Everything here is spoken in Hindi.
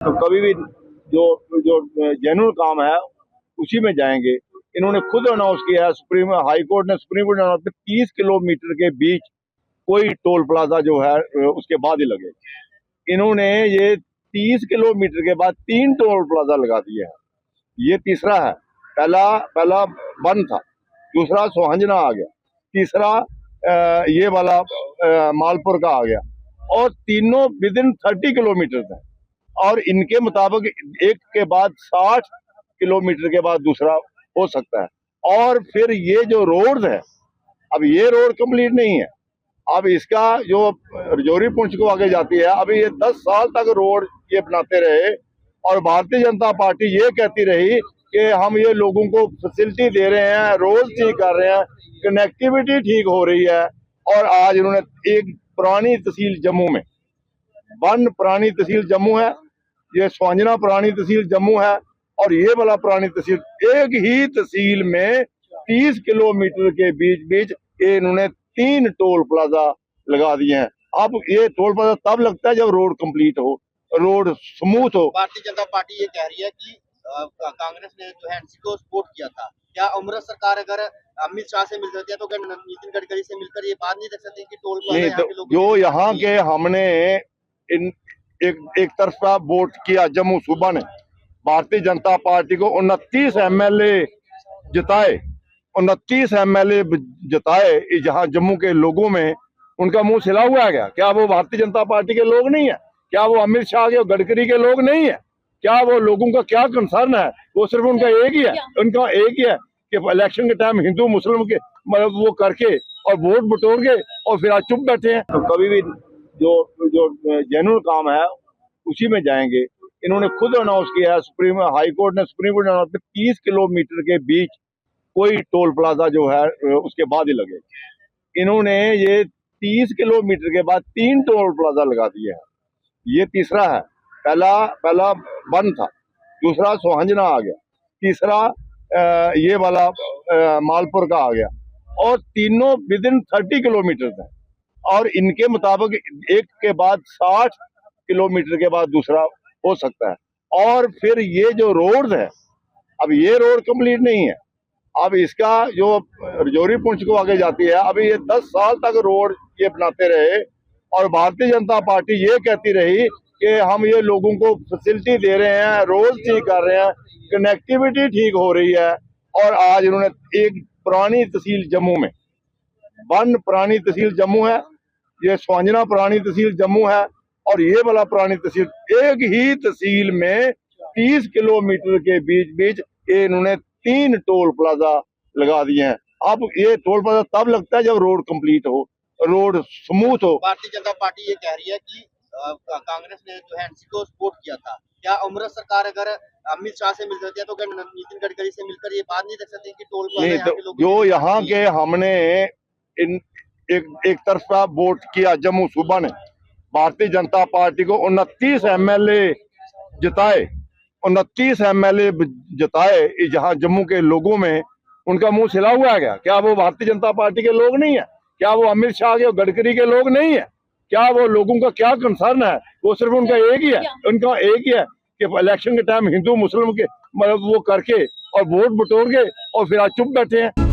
तो कभी भी जो जो जेन्युइन काम है उसी में जाएंगे। इन्होंने खुद अनाउंस किया है, सुप्रीम हाई कोर्ट ने सुप्रीम कोर्ट ने अनाउंस किया 30 किलोमीटर के बीच कोई टोल प्लाजा जो है उसके बाद ही लगे। इन्होंने ये 30 किलोमीटर के बाद 3 टोल प्लाजा लगा दिए हैं। ये तीसरा है। पहला पहला बन था, दूसरा सोहंजना आ गया, तीसरा ये वाला मालपुर का आ गया, और तीनों विद इन 30 किलोमीटर है। और इनके मुताबिक एक के बाद 60 किलोमीटर के बाद दूसरा हो सकता है। और फिर ये जो रोड है, अब ये रोड कंप्लीट नहीं है। अब इसका जो रजौरी पुंछ को आगे जाती है, अभी ये 10 साल तक रोड ये बनाते रहे और भारतीय जनता पार्टी ये कहती रही कि हम ये लोगों को फैसिलिटी दे रहे हैं, रोड ठीक कर रहे हैं, कनेक्टिविटी ठीक हो रही है। और आज इन्होंने एक पुरानी तहसील जम्मू में, वन पुरानी तहसील जम्मू है, ये सोहंजना पुरानी तहसील जम्मू है, और ये वाला पुरानी तहसील, एक ही तहसील में 30 किलोमीटर के बीच बीच इन्होंने 3 टोल प्लाजा लगा दिए हैं। अब ये टोल प्लाजा तब लगता है जब रोड कंप्लीट हो, रोड स्मूथ हो। भारतीय जनता पार्टी ये कह रही है कि कांग्रेस ने जो है एनसी को सपोर्ट किया था। क्या अमृत सरकार अगर अमित शाह से मिल सकती है तो क्या नितिन गडकरी से मिलकर ये बात नहीं देख सकती कि टोल प्लाजा यहाँ के लोग जो यहाँ के हमने एक तरफा वोट किया, जम्मू सूबा ने भारतीय जनता पार्टी को 29 एमएलए जिताए, 29 एमएलए जिताए। जहाँ जम्मू के लोगों में उनका मुंह सिला हुआ है क्या वो भारतीय जनता पार्टी के लोग नहीं है? क्या वो अमित शाह के गडकरी के लोग नहीं है? क्या वो लोगों का क्या कंसर्न है? वो सिर्फ उनका एक ही है, उनका एक ही है कि इलेक्शन के टाइम हिंदू मुस्लिम के मतलब वो करके और वोट बटोर के और फिर आज चुप बैठे हैं। तो कभी भी जो जेन्युइन काम है उसी में जाएंगे। इन्होंने खुद अनाउंस किया है, सुप्रीम हाई कोर्ट ने सुप्रीम कोर्ट ने अनाउंस किया 30 किलोमीटर के बीच कोई टोल प्लाजा जो है उसके बाद ही लगे। इन्होंने ये 30 किलोमीटर के बाद 3 टोल प्लाजा लगा दिए हैं। ये तीसरा है। पहला बन था, दूसरा सोहंजना आ गया, तीसरा ये वाला मालपुर का आ गया, और तीनों विद इन 30 किलोमीटर है। और इनके मुताबिक एक के बाद 60 किलोमीटर के बाद दूसरा हो सकता है। और फिर ये जो रोड है, अब ये रोड कंप्लीट नहीं है। अब इसका जो रजौरी पुंछ को आगे जाती है, अभी ये 10 साल तक रोड ये बनाते रहे और भारतीय जनता पार्टी ये कहती रही कि हम ये लोगों को फैसिलिटी दे रहे हैं, रोड ठीक कर रहे हैं, कनेक्टिविटी ठीक हो रही है। और आज इन्होंने एक पुरानी तहसील जम्मू में, वन पुरानी तहसील जम्मू है, ये सोहंजना पुरानी तहसील जम्मू है, और ये वाला पुरानी तहसील, एक ही तहसील में 30 किलोमीटर के बीच बीच इन्होंने 3 टोल प्लाजा लगा दिए हैं। अब ये टोल प्लाजा तब लगता है जब रोड कंप्लीट हो, रोड स्मूथ हो। भारतीय जनता पार्टी ये कह रही है कि कांग्रेस ने जो है एनसी को सपोर्ट किया था। क्या अमृत सरकार अगर अमित शाह से मिल सकती है तो क्या नितिन गडकरी से मिलकर ये बात नहीं देख सकती कि टोल प्लाजा यहाँ के लोग जो यहाँ के हमने एक तरफा वोट किया, जम्मू सूबा ने भारतीय जनता पार्टी को 29 एमएलए जिताए, 29 एमएलए जिताए। जहाँ जम्मू के लोगों में उनका मुंह सिला हुआ है क्या वो भारतीय जनता पार्टी के लोग नहीं है? क्या वो अमित शाह के गडकरी के लोग नहीं है? क्या वो लोगों का क्या कंसर्न है? वो सिर्फ उनका एक ही है, उनका एक ही है कि इलेक्शन के टाइम हिंदू मुस्लिम के मतलब वो करके और वोट बटोर के और फिर आज चुप बैठे हैं।